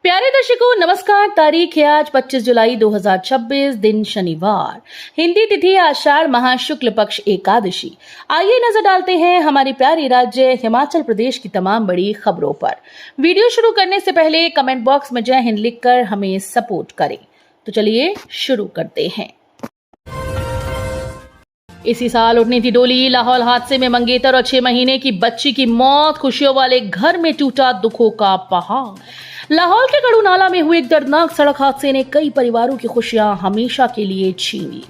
प्यारे दर्शकों नमस्कार। तारीख है आज 25 जुलाई 2026, दिन शनिवार, हिंदी तिथि आषाढ़ माह शुक्ल पक्ष एकादशी। आइए नजर डालते हैं हमारी प्यारी राज्य हिमाचल प्रदेश की तमाम बड़ी खबरों पर। वीडियो शुरू करने से पहले कमेंट बॉक्स में जय हिंद लिखकर हमें सपोर्ट करें। तो चलिए शुरू करते हैं। इसी साल उठनी थी डोली, लाहौल हादसे में मंगेतर और 6 महीने की बच्ची की मौत, खुशियों वाले घर में टूटा दुखों का पहाड़। लाहौल के कड़ूनाला में हुए एक दर्दनाक सड़क हादसे ने कई परिवारों की खुशियां हमेशा के लिए छीन ली।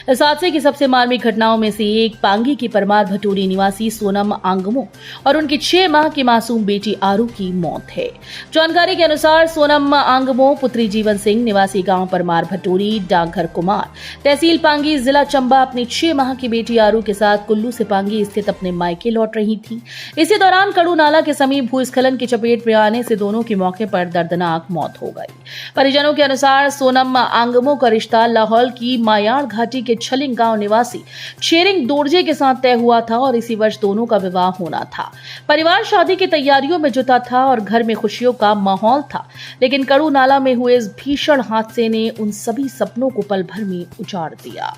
इस हादसे की सबसे मार्मिक घटनाओं में से एक पांगी की परमार भटूरी निवासी सोनम आंगमो और उनकी 6 माह की मासूम बेटी आरू की मौत है। जानकारी के अनुसार सोनम आंगमो पुत्री जीवन सिंह निवासी गांव परमार भटूरी, डाकघर कुमार, तहसील पांगी, जिला चंबा अपनी 6 माह की बेटी आरू के साथ कुल्लू से पांगी स्थित अपने मायके लौट रही थी। इसी दौरान कड़ूनाला के समीप भूस्खलन की चपेट में आने से दोनों की मौके पर दर्दनाक मौत हो गई। परिजनों के अनुसार सोनम आंगमो का रिश्ता लाहौल की मायाड़ घाटी के छलिंग गांव निवासी शेरिंग दोरजे के साथ तय हुआ था और इसी वर्ष दोनों का विवाह होना था। परिवार शादी की तैयारियों में जुटा था और घर में खुशियों का माहौल था, लेकिन कड़ूनाला में हुए इस भीषण हादसे ने उन सभी सपनों को पल भर में उजाड़ दिया।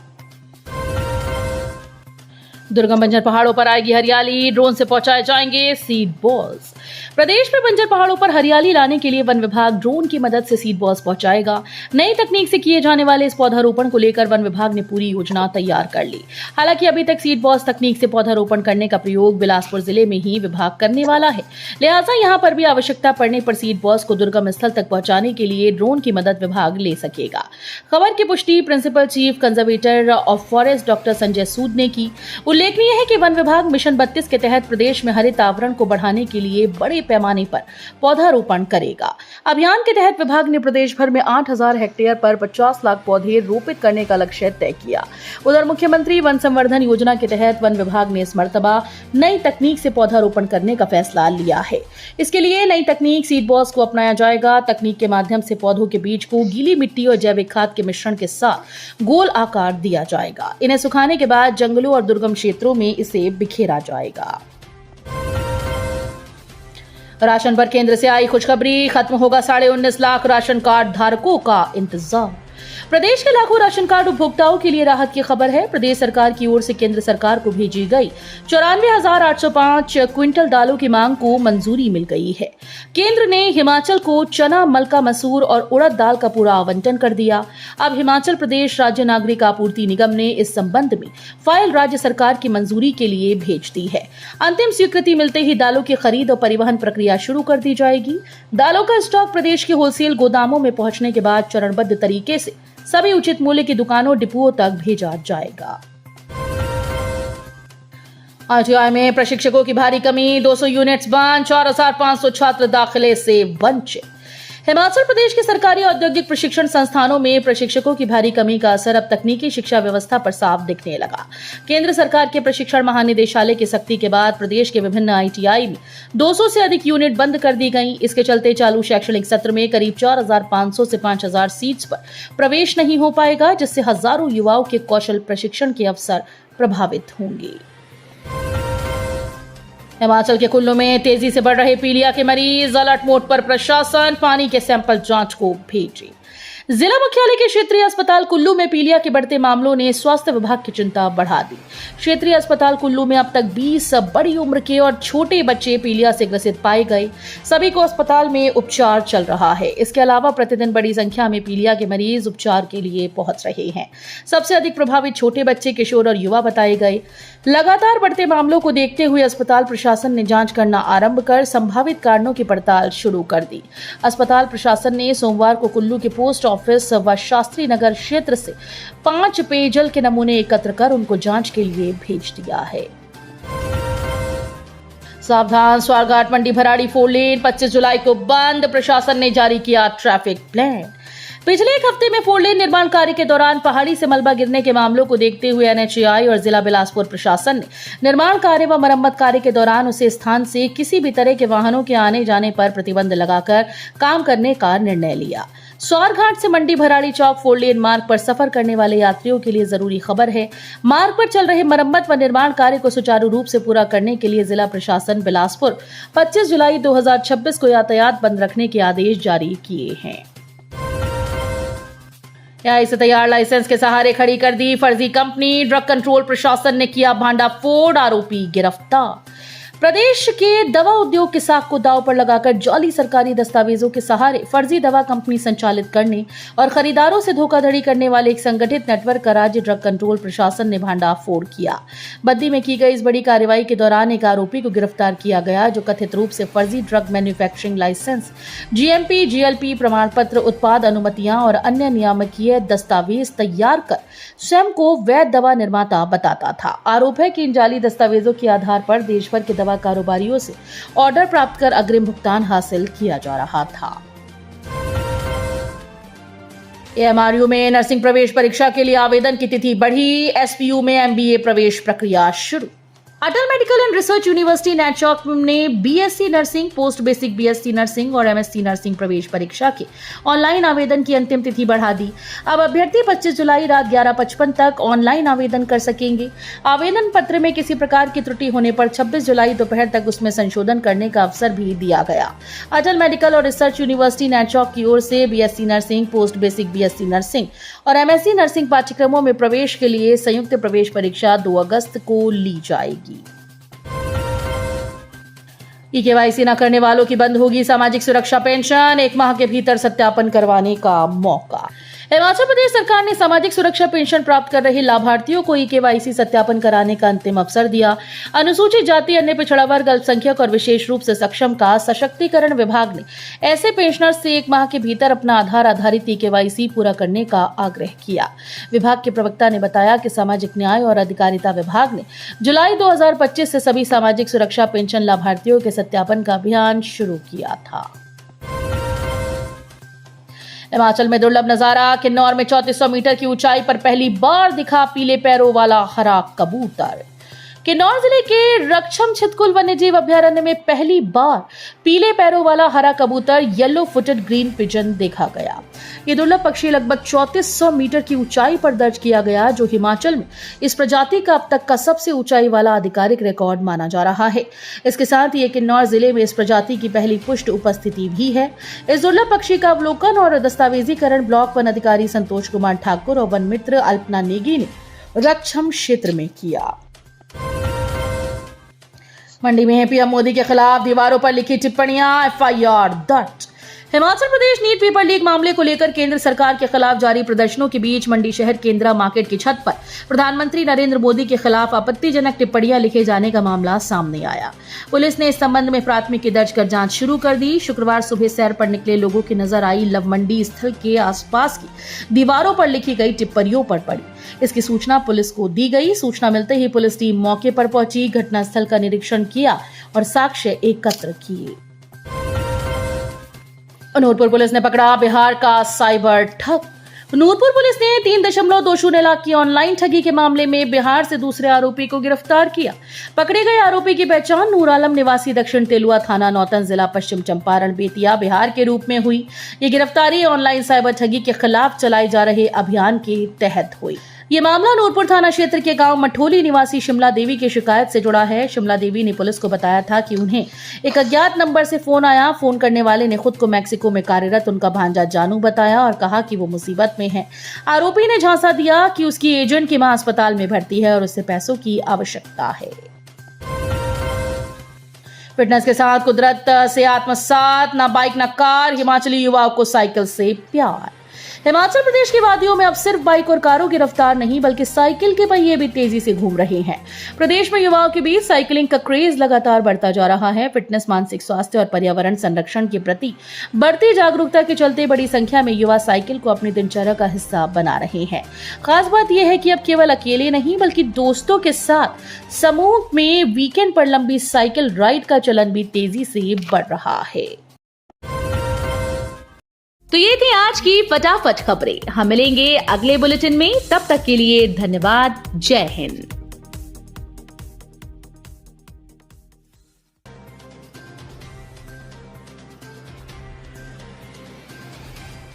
दुर्गम बंजर पहाड़ों पर आएगी हरियाली, ड्रोन से पहुंचाए जाएंगे सीड बॉल्स। प्रदेश में बंजर पहाड़ों पर हरियाली लाने के लिए वन विभाग ड्रोन की मदद से सीड बॉल्स पहुंचाएगा। नई तकनीक से किए जाने वाले इस पौधारोपण को लेकर वन विभाग ने पूरी योजना तैयार कर ली। हालांकि अभी तक सीड बॉल्स तकनीक से पौधारोपण करने का प्रयोग बिलासपुर जिले में ही विभाग करने वाला है, लिहाजा यहां पर भी आवश्यकता पड़ने पर सीड बॉल्स को दुर्गम स्थल तक पहुंचाने के लिए ड्रोन की मदद विभाग ले सकेगा। खबर की पुष्टि principal chief conservator of forest doctor Sanjay Sood ने की। उल्लेखनीय है कि वन विभाग मिशन 32 के तहत प्रदेश में हरित आवरण को बढ़ाने के लिए बड़े पैमाने पर पौधारोपण करेगा। अभियान के तहत विभाग ने प्रदेश भर में 8000 हेक्टेयर पर 50 लाख पौधे रोपित करने का लक्ष्य तय किया। उधर मुख्यमंत्री वन संवर्धन योजना के तहत वन विभाग ने इस मर्तबा नई तकनीक से पौधारोपण करने का फैसला लिया है। इसके लिए नई तकनीक सीड बॉल्स को अपनाया जाएगा। तकनीक के माध्यम से पौधों के बीज को गीली मिट्टी और जैविक खाद के मिश्रण के साथ गोल आकार दिया जाएगा। इन्हें सुखाने के बाद जंगलों और दुर्गम क्षेत्रों में इसे बिखेरा जाएगा। राशन पर केंद्र से आई खुशखबरी, खत्म होगा 19.5 लाख राशन कार्ड धारकों का इंतजार। प्रदेश के लाखों राशन कार्ड उपभोक्ताओं के लिए राहत की खबर है। प्रदेश सरकार की ओर से केंद्र सरकार को भेजी गई 94,805 क्विंटल दालों की मांग को मंजूरी मिल गई है। केंद्र ने हिमाचल को चना, मलका मसूर और उड़द दाल का पूरा आवंटन कर दिया। अब हिमाचल प्रदेश राज्य नागरिक आपूर्ति निगम ने इस संबंध में फाइल राज्य सरकार की मंजूरी के लिए भेज दी है। अंतिम स्वीकृति मिलते ही दालों की खरीद और परिवहन प्रक्रिया शुरू कर दी जाएगी। दालों का स्टॉक प्रदेश के होलसेल गोदामों में पहुंचने के बाद चरणबद्ध तरीके से सभी उचित मूल्य की दुकानों, डिपुओं तक भेजा जाएगा। आरटीआई में प्रशिक्षकों की भारी कमी, 200 यूनिट्स बंद, 4500 छात्र दाखिले से वंचित। हिमाचल प्रदेश के सरकारी औद्योगिक प्रशिक्षण संस्थानों में प्रशिक्षकों की भारी कमी का असर अब तकनीकी शिक्षा व्यवस्था पर साफ दिखने लगा। केंद्र सरकार के प्रशिक्षण महानिदेशालय की सख्ती के बाद प्रदेश के विभिन्न आईटीआई में 200 से अधिक यूनिट बंद कर दी गई। इसके चलते चालू शैक्षणिक सत्र में करीब 4500 से 5000 सीट्स पर प्रवेश नहीं हो पाएगा, जिससे हजारों युवाओं के कौशल प्रशिक्षण के अवसर प्रभावित होंगे। हिमाचल के कुल्लू में तेजी से बढ़ रहे पीलिया के मरीज, अलर्ट मोड पर प्रशासन, पानी के सैंपल जांच को भेजे। जिला मुख्यालय के क्षेत्रीय अस्पताल कुल्लू में पीलिया के बढ़ते मामलों ने स्वास्थ्य विभाग की चिंता बढ़ा दी। क्षेत्रीय अस्पताल कुल्लू में अब तक 20 बड़ी उम्र के और छोटे बच्चे पीलिया से ग्रसित पाए गए। सभी को अस्पताल में उपचार चल रहा है। इसके अलावा प्रतिदिन बड़ी संख्या में पीलिया के मरीज उपचार के लिए पहुंच रहे हैं। सबसे अधिक प्रभावित छोटे बच्चे, किशोर और युवा बताए गए। लगातार बढ़ते मामलों को देखते हुए अस्पताल प्रशासन ने जांच करना आरंभ कर संभावित कारणों की पड़ताल शुरू कर दी। अस्पताल प्रशासन ने सोमवार को कुल्लू के पोस्ट ऑफिस व शास्त्री नगर क्षेत्र से 5 पेयजल के नमूने एकत्र कर उनको जांच के लिए भेज दिया है। सावधान, स्वारघाट मंडी भराड़ी 4 लेन 25 जुलाई को बंद, प्रशासन ने जारी किया ट्रैफिक प्लान। पिछले एक हफ्ते में 4 लेन निर्माण कार्य के दौरान पहाड़ी से मलबा गिरने के मामलों को देखते हुए एनएचएआई और जिला बिलासपुर प्रशासन ने निर्माण कार्य व मरम्मत कार्य के दौरान उसे स्थान से किसी भी तरह के वाहनों के आने जाने पर प्रतिबंध लगाकर काम करने का निर्णय लिया। सौरघाट से मंडी भराड़ी चौक 4 लेन मार्ग पर सफर करने वाले यात्रियों के लिए जरूरी खबर है। मार्ग पर चल रहे मरम्मत व निर्माण कार्य को सुचारू रूप से पूरा करने के लिए जिला प्रशासन बिलासपुर 25 जुलाई 2026 को यातायात बंद रखने के आदेश जारी किए हैं। एआई से तैयार लाइसेंस के सहारे खड़ी कर दी फर्जी कंपनी, ड्रग कंट्रोल प्रशासन ने किया भांडाफोड़, आरोपी गिरफ्तार। प्रदेश के दवा उद्योग की साख को दांव पर लगाकर जाली सरकारी दस्तावेजों के सहारे फर्जी दवा कंपनी संचालित करने और खरीदारों से धोखाधड़ी करने वाले एक संगठित नेटवर्क का राज्य ड्रग कंट्रोल प्रशासन ने भांडाफोड़ किया। बद्दी में की गई इस बड़ी कार्रवाई के दौरान एक आरोपी को गिरफ्तार किया गया, जो कथित रूप से फर्जी drug manufacturing licence, GMP, GLP प्रमाण पत्र, उत्पाद अनुमतियां और अन्य नियामकीय दस्तावेज तैयार कर स्वयं को वैध दवा निर्माता बताता था। आरोप है कि इन जाली दस्तावेजों के आधार पर देश भर के कारोबारियों से ऑर्डर प्राप्त कर अग्रिम भुगतान हासिल किया जा रहा था। एएमआरयू में नर्सिंग प्रवेश परीक्षा के लिए आवेदन की तिथि बढ़ी, एसपीयू में एमबीए प्रवेश प्रक्रिया शुरू। अटल मेडिकल एंड रिसर्च यूनिवर्सिटी नेटचौक ने BSc nursing, post basic BSc nursing और एमएससी नर्सिंग प्रवेश परीक्षा के ऑनलाइन आवेदन की अंतिम तिथि बढ़ा दी। अब अभ्यर्थी 25 जुलाई रात 11:55 तक ऑनलाइन आवेदन कर सकेंगे। आवेदन पत्र में किसी प्रकार की त्रुटि होने पर 26 जुलाई दोपहर तक उसमें संशोधन करने का अवसर भी दिया गया। अटल मेडिकल और रिसर्च यूनिवर्सिटी नेटचौक की ओर से BSc nursing, post basic BSc nursing और एमएससी नर्सिंग पाठ्यक्रमों में प्रवेश के लिए संयुक्त प्रवेश परीक्षा 2 अगस्त को ली जाएगी। केवाईसी न करने वालों की बंद होगी सामाजिक सुरक्षा पेंशन, 1 माह के भीतर सत्यापन करवाने का मौका। हिमाचल प्रदेश सरकार ने सामाजिक सुरक्षा पेंशन प्राप्त कर रहे लाभार्थियों को केवाईसी सत्यापन कराने का अंतिम अवसर दिया। अनुसूचित जाति, अन्य पिछड़ा वर्ग, अल्पसंख्यक और विशेष रूप से सक्षम का सशक्तिकरण विभाग ने ऐसे पेंशनर्स से 1 माह के भीतर अपना आधार आधारित केवाईसी पूरा करने का आग्रह किया। विभाग के प्रवक्ता ने बताया कि सामाजिक न्याय और अधिकारिता विभाग ने जुलाई 2025 से सभी सामाजिक सुरक्षा पेंशन लाभार्थियों के सत्यापन का अभियान शुरू किया था। हिमाचल में दुर्लभ नजारा, किन्नौर में 3400 मीटर की ऊंचाई पर पहली बार दिखा पीले पैरों वाला हरा कबूतर। किन्नौर जिले के रक्षम छितकुल वन्यजीव अभयारण्य में पहली बार पीले पैरों वाला हरा कबूतर, येलो फुटेड ग्रीन पिजन देखा गया। ये दुर्लभ पक्षी लगभग 3400 मीटर की ऊंचाई पर दर्ज किया गया, जो हिमाचल में इस प्रजाति का अब तक का सबसे ऊंचाई वाला आधिकारिक रिकॉर्ड माना जा रहा है। इसके साथ ही किन्नौर जिले में इस प्रजाति की पहली पुष्ट उपस्थिति भी है। इस दुर्लभ पक्षी का अवलोकन और दस्तावेजीकरण ब्लॉक वन अधिकारी संतोष कुमार ठाकुर और वन मित्र अल्पना नेगी ने रक्षम क्षेत्र में किया। मंडी में पीएम मोदी के खिलाफ दीवारों पर लिखी टिप्पणियां, एफआईआर दर्ज। Himachal Pradesh NEET paper leak मामले को लेकर केंद्र सरकार के खिलाफ जारी प्रदर्शनों के बीच मंडी शहर के इंदिरा मार्केट की छत पर प्रधानमंत्री नरेंद्र मोदी के खिलाफ आपत्तिजनक टिप्पणियां लिखे जाने का मामला सामने आया। पुलिस ने इस संबंध में प्राथमिकी दर्ज कर जांच शुरू कर दी। शुक्रवार सुबह सैर पर निकले लोगों की नजर आई लव मंडी स्थल के आसपास की दीवारों पर लिखी गई टिप्पणियों पर पड़ी। इसकी सूचना पुलिस को दी गई। सूचना मिलते ही पुलिस टीम मौके पर पहुंची, घटनास्थल का निरीक्षण किया और साक्ष्य एकत्र किए। नूरपुर पुलिस ने पकड़ा बिहार का साइबर ठग। नूरपुर पुलिस ने 3.20 लाख की ऑनलाइन ठगी के मामले में बिहार से दूसरे आरोपी को गिरफ्तार किया। पकड़े गए आरोपी की पहचान नूर आलम निवासी दक्षिण तेलुआ थाना नौतन जिला पश्चिम चंपारण बेतिया बिहार के रूप में हुई। ये गिरफ्तारी ऑनलाइन साइबर ठगी के खिलाफ चलाए जा रहे अभियान के तहत हुई। ये मामला नूरपुर थाना क्षेत्र के गांव मठोली निवासी शिमला देवी की शिकायत से जुड़ा है। शिमला देवी ने पुलिस को बताया था कि उन्हें एक अज्ञात नंबर से फोन आया। फोन करने वाले ने खुद को मैक्सिको में कार्यरत उनका भांजा जानू बताया और कहा कि वो मुसीबत में है। आरोपी ने झांसा दिया कि उसकी एजेंट की मां अस्पताल में भर्ती है और उसे पैसों की आवश्यकता है। फिटनेस के साथ कुदरत से आत्मसात, ना बाइक ना कार, हिमाचली युवाओं को साइकिल से प्यार। हिमाचल प्रदेश की वादियों में अब सिर्फ बाइक और कारों की रफ्तार नहीं बल्कि साइकिल के पहिए भी तेजी से घूम रहे हैं। प्रदेश में युवाओं के बीच साइकिलिंग का क्रेज लगातार बढ़ता जा रहा है। फिटनेस, मानसिक स्वास्थ्य और पर्यावरण संरक्षण के प्रति बढ़ती जागरूकता के चलते बड़ी संख्या में युवा साइकिल को अपनी दिनचर्या का हिस्सा बना रहे हैं। खास बात यह है कि अब केवल अकेले नहीं बल्कि दोस्तों के साथ समूह में वीकेंड पर लंबी साइकिल राइड का चलन भी तेजी से बढ़ रहा है। तो ये थी आज की फटाफट खबरें। हम मिलेंगे अगले बुलेटिन में, तब तक के लिए धन्यवाद। जय हिंद।